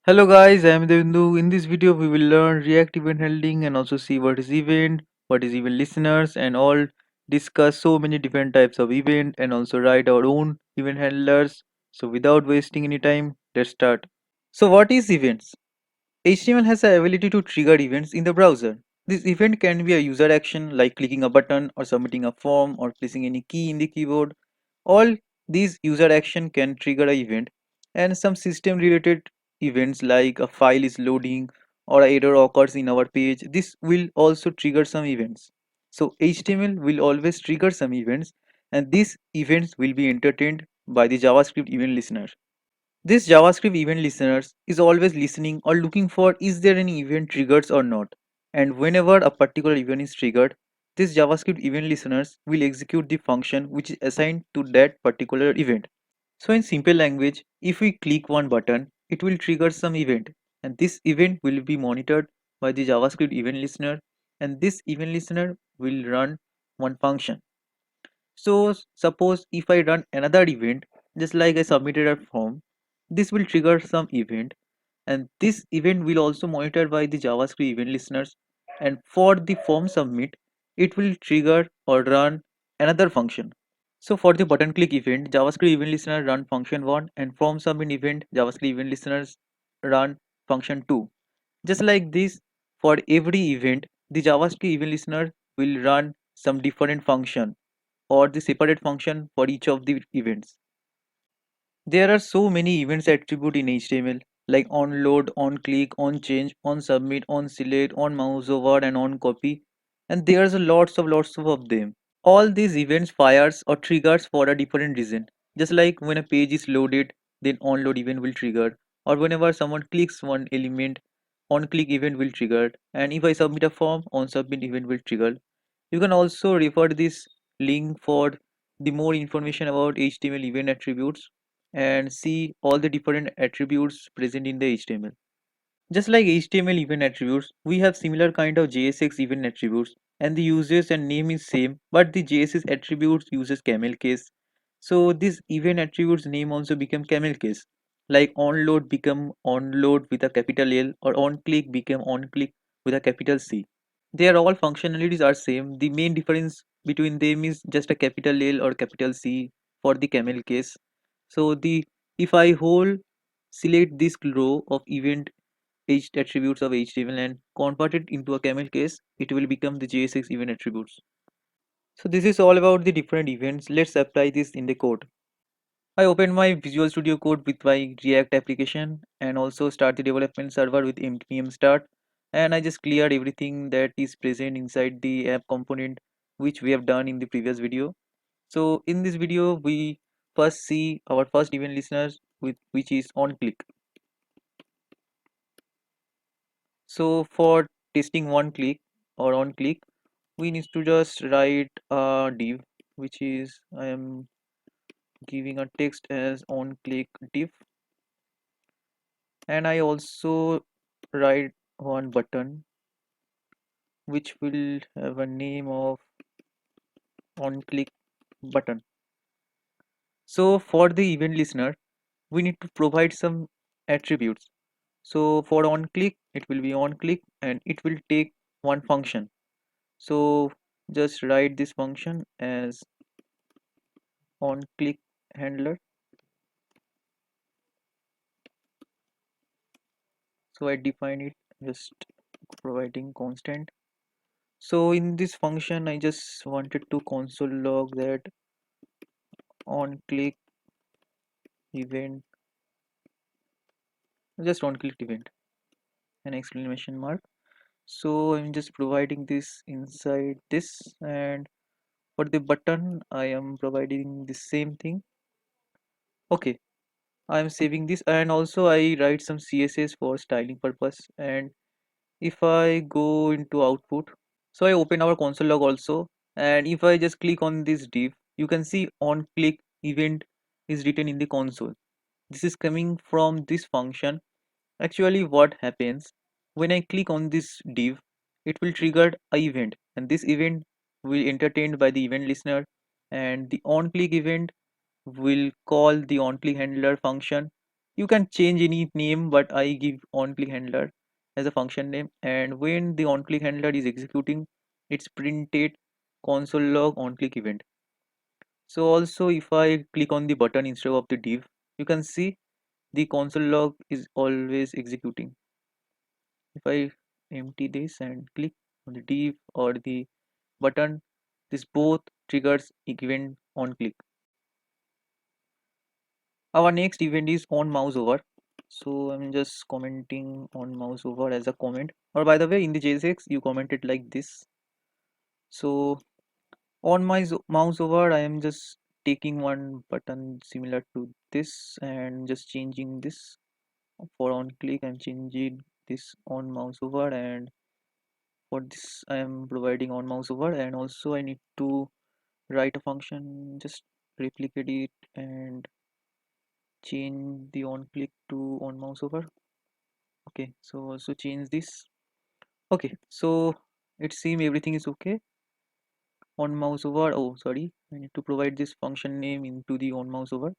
Hello guys, I am Devindu. In this video, we will learn React event handling and also see what is event, what is event listeners, and all discuss so many different types of event and also write our own event handlers. So without wasting any time, let's start. So what is events? HTML has the ability to trigger events in the browser. This event can be a user action like clicking a button or submitting a form or placing any key in the keyboard. All these user action can trigger an event, and some system related events like a file is loading or an error occurs in our page. This will also trigger some events. So HTML will always trigger some events, and these events will be entertained by the JavaScript event listener. This JavaScript event listeners is always listening or looking for is there any event triggers or not. And whenever a particular event is triggered, this JavaScript event listeners will execute the function which is assigned to that particular event. So in simple language, if we click one button, it will trigger some event, and this event will be monitored by the JavaScript event listener, and this event listener will run one function. So suppose if I run another event, just like I submitted a form, this will trigger some event, and this event will also monitored by the JavaScript event listeners, and for the form submit, it will trigger or run another function. So for the button click event, JavaScript event listener run function 1, and form submit event, JavaScript event listeners run function 2. Just like this, for every event, the JavaScript event listener will run some different function or the separate function for each of the events. There are so many events attribute in HTML like onload, onclick, onchange, onsubmit, onselect, onmouseover, and oncopy, and there's a lots of them. All these events fires or triggers for a different reason. Just like when a page is loaded, then onload event will trigger, or whenever someone clicks one element, onClick event will trigger, and if I submit a form, onSubmit event will trigger. You can also refer this link for the more information about HTML event attributes and see all the different attributes present in the HTML. Just like HTML event attributes, we have similar kind of JSX event attributes, and the users and name is same, but the JSX attributes uses camel case. So this event attributes name also become camel case. Like onload become onload with a capital L, or onclick become onclick with a capital C. They are all functionalities are same. The main difference between them is just a capital L or capital C for the camel case. So the if I hold select this row of event each attributes of HTML and convert it into a camel case, it will become the JSX event attributes. So this is all about the different events. Let's apply this in the code. I opened my Visual Studio Code with my React application and also start the development server with npm start, and I just cleared everything that is present inside the app component which we have done in the previous video. So in this video we first see our first event listeners with which is onClick. So for testing one click or on click, we need to just write a div which is I am giving a text as on click div, and I also write one button which will have a name of on click button. So for the event listener, we need to provide some attributes. So for on click, it will be on click and it will take one function. So just write this function as on click handler. So I define it just providing constant. So in this function I just wanted to console log that on click event, just on click event, an exclamation mark. So I'm just providing this inside this, and for the button I am providing the same thing. Okay, I'm saving this, and also I write some CSS for styling purpose. And if I go into output, so I open our console log also, and if I just click on this div, you can see on click event is written in the console. This is coming from this function. Actually what happens when I click on this div, it will trigger a event, and this event will entertained by the event listener, and the on click event will call the on click handler function, You can change any name, but I give onClick handler as a function name, and when the onClick handler is executing, it's printed console log onClick event. So also if I click on the button instead of the div, you can see the console log is always executing. If I empty this and click on the div or the button, this both triggers event on click. Our next event is on mouse over. So I'm just commenting on mouse over as a comment. Or by the way, in the JSX, you commented like this. So on my mouse over, I am just taking one button similar to this and just changing this. For on click, I'm changing this on mouse over, and for this, I am providing on mouse over, and also I need to write a function, just replicate it and change the on click to on mouse over. Okay, so also change this. Okay, so it seems everything is okay. On mouse over, oh sorry, I need to provide this function name into the on mouse over.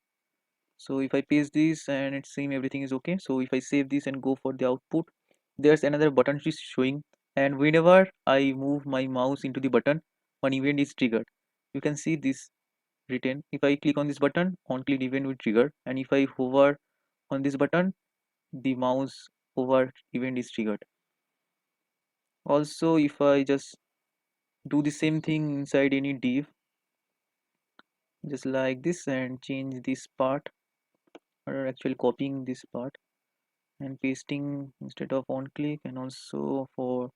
So if I paste this and it seems everything is okay, so if I save this and go for the output, there's another button which is showing, and whenever I move my mouse into the button, one event is triggered. You can see this written. If I click on this button, on click event will trigger, and if I hover on this button, the mouse over event is triggered. Also if I just do the same thing inside any div, just like this, and change this part, or actually copying this part and pasting instead of on click, and also for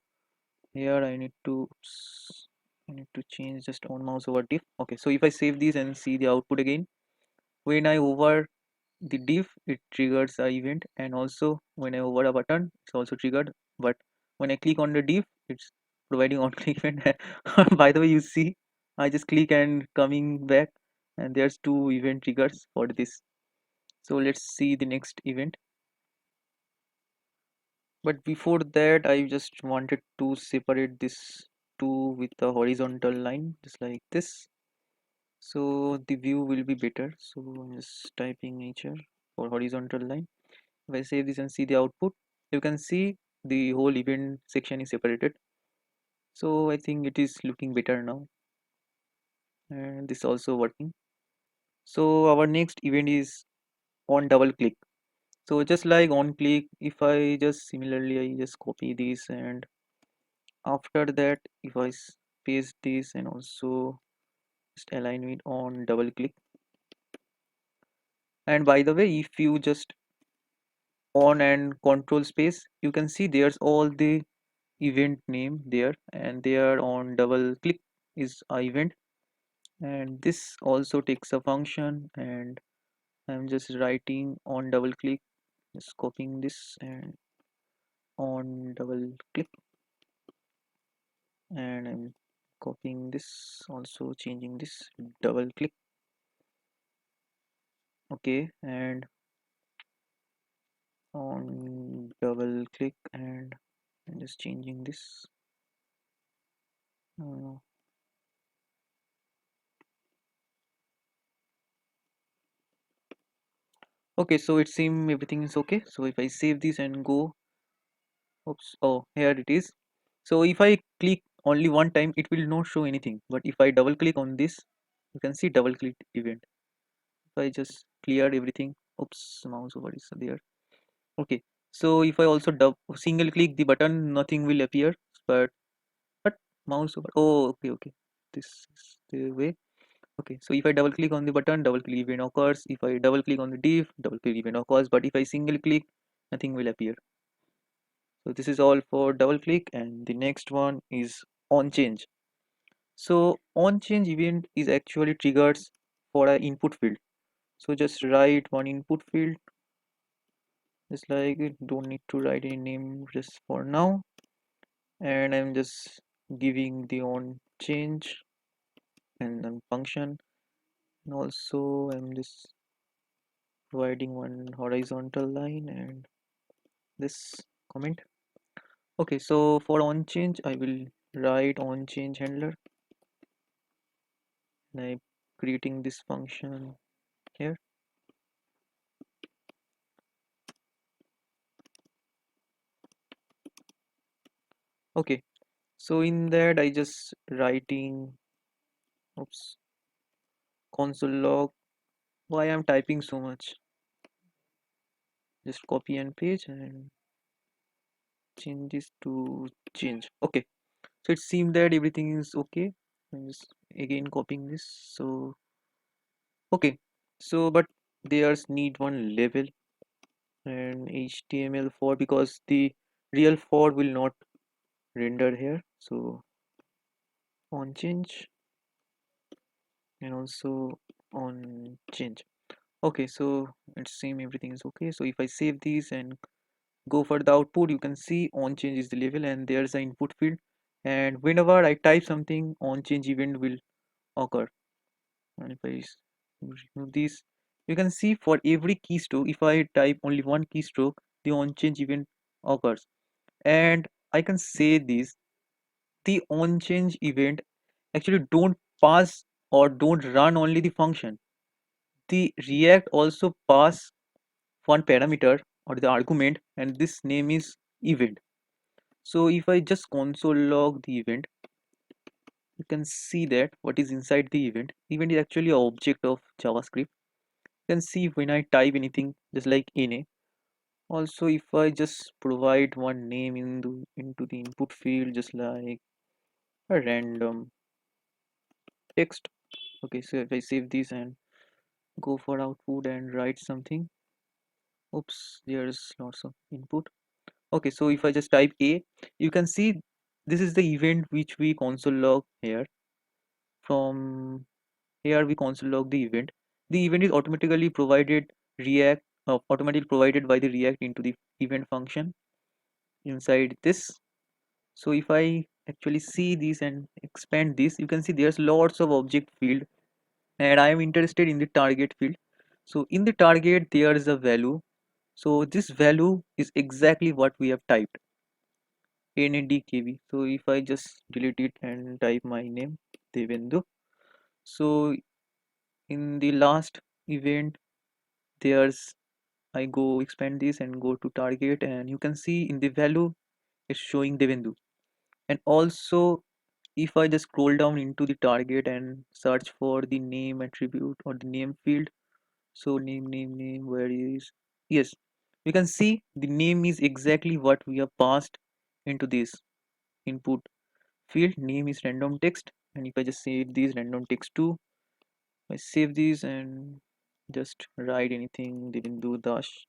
here I need to change just on mouse over div. Okay, so if I save this and see the output again, when I hover the div, it triggers a event, and also when I hover a button, it's also triggered. But when I click on the div, it's providing on click event. By the way, you see I just click and coming back, and there's two event triggers for this. So let's see the next event. But before that, I just wanted to separate this two with a horizontal line, just like this, so the view will be better. So I'm just typing nature for horizontal line. If I save this and see the output, you can see the whole event section is separated. So I think it is looking better now, and this also working. So our next event is on double click. So just like on click, if I just similarly I just copy this, and after that if I paste this and also just align it on double click. And by the way, if you just on and control space, you can see there's all the event name there, and there on double click is a event, and this also takes a function, and I'm just writing on double click, just copying this and on double click, and I'm copying this, also changing this double click. Okay, and on double click, and I'm just changing this. uh, okay, so it seems everything is okay. So if I save this and go, oops, oh here it is. So if I click only one time, it will not show anything, but if I double click on this, you can see double click event. If I just clear everything, oops, mouse over is there. Okay, so if I also single click the button, nothing will appear, but mouse over, oh okay, okay, this is the way. Okay, so if I double click on the button, double click event occurs. If I double click on the div, double click event occurs, but if I single click, nothing will appear. So this is all for double click, and the next one is on change. So on change event is actually triggers for an input field. So just write one input field, just like it, don't need to write any name just for now, and I'm just giving the on change and then function, and also I'm just providing one horizontal line and this comment. Okay, so for on change, I will write on change handler, and I'm creating this function here. Okay, so in that I just writing, oops, console log. Why I'm typing so much? Just copy and paste and change this to change. Okay, so it seems that everything is okay. I'm just again copying this. So okay, so but there's need one label and HTML4 because the real for will not render here. So on change and also on change. Okay, so it's same everything is okay. So if I save these and go for the output, you can see on change is the label and there's an input field, and whenever I type something on change event will occur. And if I remove this, you can see for every keystroke, if I type only one keystroke, the on change event occurs. And I can say this, the on change event actually don't pass or don't run only the function. The React also pass one parameter or the argument, and this name is event. So if I just console log the event, you can see that what is inside the event is actually an object of JavaScript. You can see when I type anything just like na. Also if I just provide one name into the input field just like a random text. Okay, so if I save this and go for output and write something, oops, there's lots of input. Okay, so if I just type a, you can see this is the event which we console log here. From here we console log the event is automatically provided react automatically provided by the react into the event function inside this. So if I actually see this and expand this, you can see there's lots of object field, and I am interested in the target field. So in the target there is a value, so this value is exactly what we have typed, NADKB. So if I just delete it and type my name Devendu, so in the last event there's, I go expand this and go to target, and you can see in the value it's showing Devendu. And also if I just scroll down into the target and search for the name attribute or the name field, so name, where is, yes, you can see the name is exactly what we have passed into this input field. Name is random text, and if I just save this random text too, I save these and just write anything Devendu dash.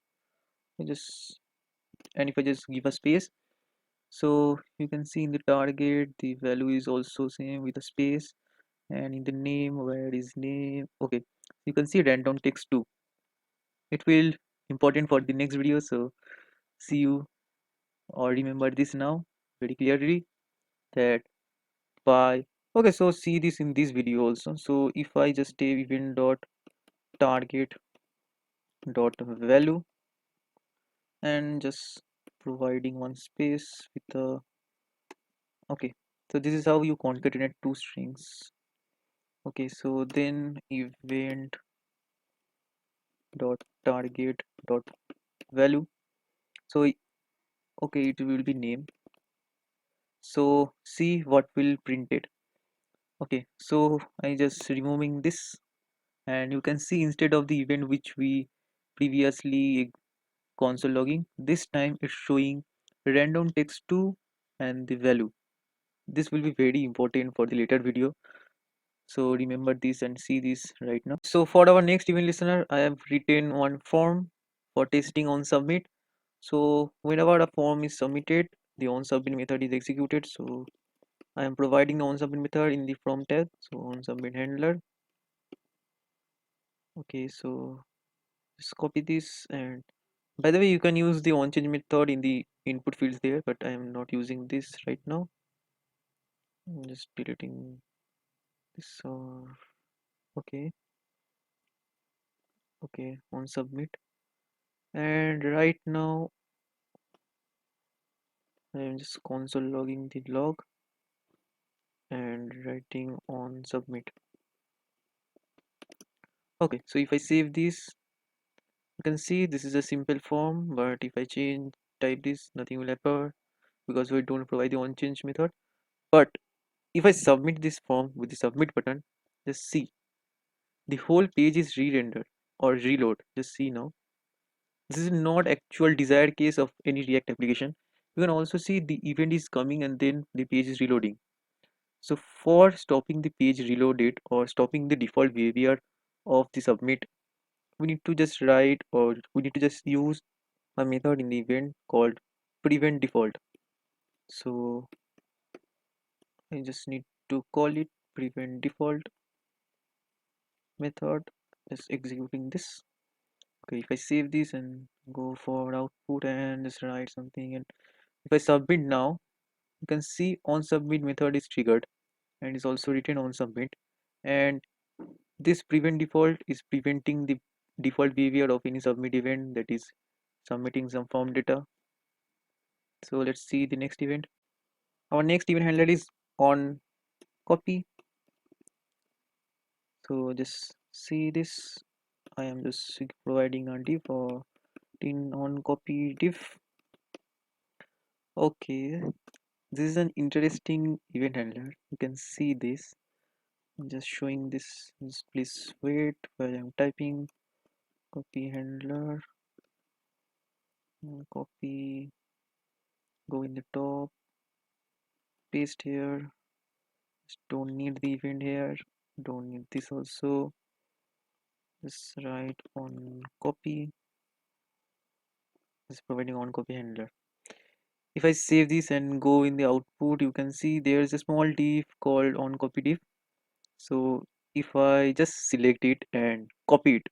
I just, and if I just give a space, so you can see in the target the value is also same with a space, and in the name, where is name, okay, you can see random text too. It will important for the next video, so see you or remember this now very clearly, that bye. Okay, so see this in this video also. So if I just take event dot target dot value and just providing one space with the, okay, so this is how you concatenate two strings. Okay, so then event dot target dot value, so okay, it will be name. So see what will print it. Okay, so I just removing this, and you can see instead of the event which we previously console logging, this time it's showing random text 2 and the value. This will be very important for the later video, so remember this and see this right now. So for our next event listener, I have written one form for testing on submit. So whenever a form is submitted, the on submit method is executed. So I am providing the on submit method in the from tag, so on submit handler. Okay, so just copy this, and by the way you can use the on change method in the input fields there, but I am not using this right now. I'm just deleting this, or okay, okay, on submit, and right now I am just console logging the log and writing on submit. Okay, so if I save this, you can see this is a simple form, but if I change type this, nothing will appear. because we don't provide the onchange method. But if I submit this form with the submit button, just see the whole page is re-rendered or reload. Just see now. This is not actual desired case of any React application. You can also see the event is coming and then the page is reloading. So for stopping the page reloaded or stopping the default behavior of the submit, we need to just write or we need to just use a method in the event called prevent default. So I just need to call it prevent default method, just executing this. Okay, if I save this and go for output and just write something, and if I submit now, you can see on submit method is triggered and is also written on submit, and this prevent default is preventing the default behavior of any submit event, that is submitting some form data. So let's see the next event. Our next event handler is on copy. So just see this. I am just providing a div or in on copy div. Okay, this is an interesting event handler. You can see this. I'm just showing this. Just please wait while I'm typing. Copy handler. Copy. Go in the top. Paste here. Just don't need the event here. Don't need this also. Just write on copy. Just providing on copy handler. If I save this and go in the output, you can see there's a small div called on copy div. So if I just select it and copy it,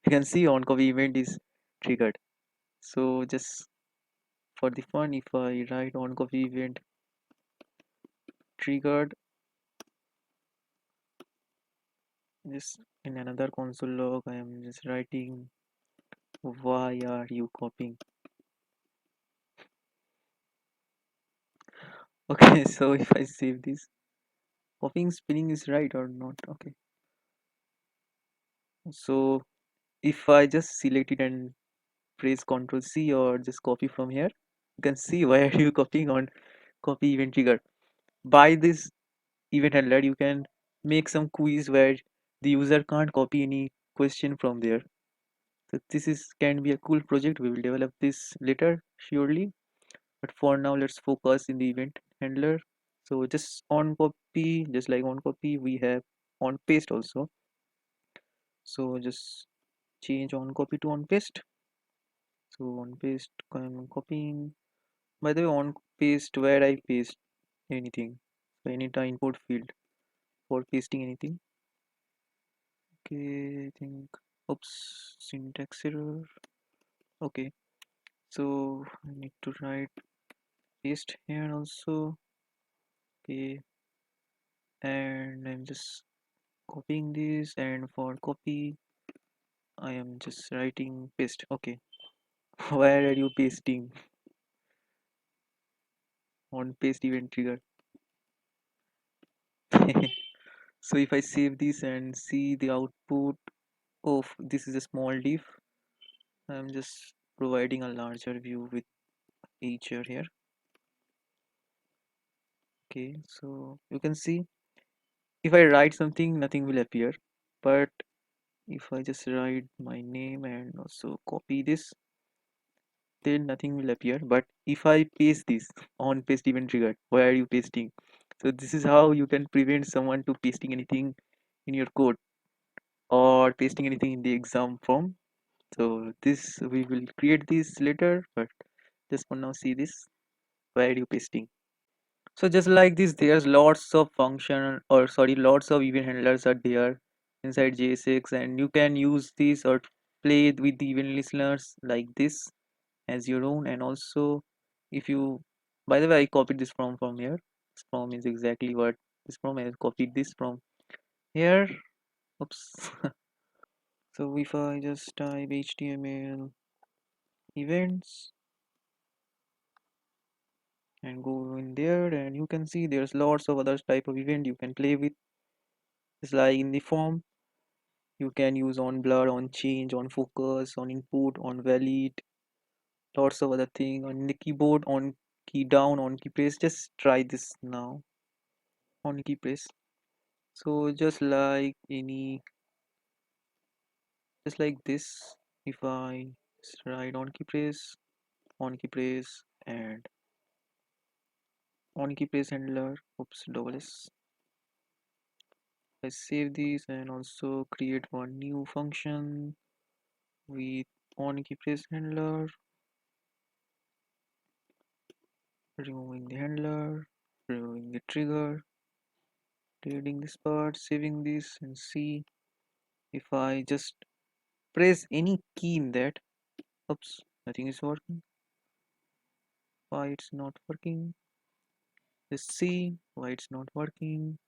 you can see on copy event is triggered. So just for the fun, if I write on copy event triggered, just in another console log, I am just writing why are you copying. Okay, so if I save this, copying spelling is right or not? Okay, so if I just select it and press Ctrl C or just copy from here, you can see why are you copying on copy event trigger. By this event handler, you can make some quiz where the user can't copy any question from there. So this is can be a cool project. We will develop this later surely, but for now let's focus in the event handler. So just on copy, just like on copy, we have on paste also. So just change on copy to on paste. So on paste, I'm copying. By the way, on paste where I paste anything. So any time input field for pasting anything. Okay, I think. Oops, syntax error. Okay, so I need to write paste here also. Okay, and I'm just copying this, and for copy, I am just writing paste. Okay, where are you pasting? On paste event trigger. So if I save this and see the output of this is a small div, I'm just providing a larger view with each here. Okay, so you can see if I write something, nothing will appear. But if I just write my name and also copy this, then nothing will appear. But if I paste this on paste event triggered, why are you pasting? So this is how you can prevent someone to pasting anything in your code or pasting anything in the exam form. So this we will create this later, but just for now see this. Why are you pasting? So just like this, there's lots of function or sorry, lots of event handlers are there inside JSX, and you can use this or play with the event listeners like this as your own. And also, if you, by the way, I copied this from here. This from is exactly what this from. I copied this from here. Oops. So if I just type HTML events and go in there, and you can see there's lots of other type of event you can play with. It's like in the form you can use on blur, on change, on focus, on input, on valid, lots of other thing on the keyboard, on key down, on key press. Just try this now. On key press. So just like this. If I write on key press, and on key press handler. Oops, double S. I save this and also create one new function with on key press handler, removing the handler, removing the trigger, deleting this part, saving this, and see if I just press any key in that. Oops, nothing is working. Why it's not working? Let's see why it's not working.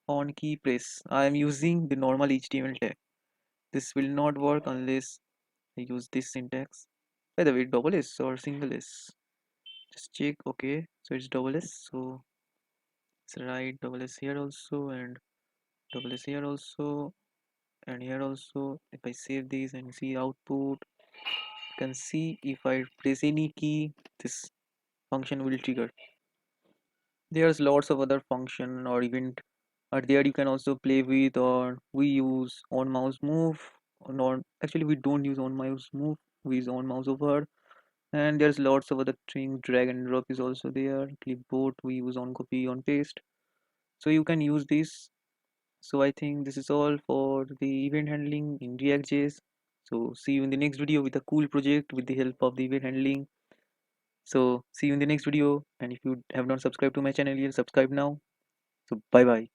On key press. I am using the normal HTML tag. This will not work unless I use this syntax. By the way, double S or single S? Just check. Okay, so it's double S. So let's write double S here also, and double S here also, and here also. If I save these and see output, you can see if I press any key, this function will trigger. There's lots of other function or event are there you can also play with, or we use on mouse move, or not. Actually, we don't use on mouse move, we use on mouse over. And there's lots of other things. Drag and drop is also there. Clipboard we use on copy, on paste. So you can use this. So I think this is all for the event handling in React.js. So see you in the next video with a cool project with the help of the event handling. So see you in the next video. And if you have not subscribed to my channel yet, subscribe now. So bye bye.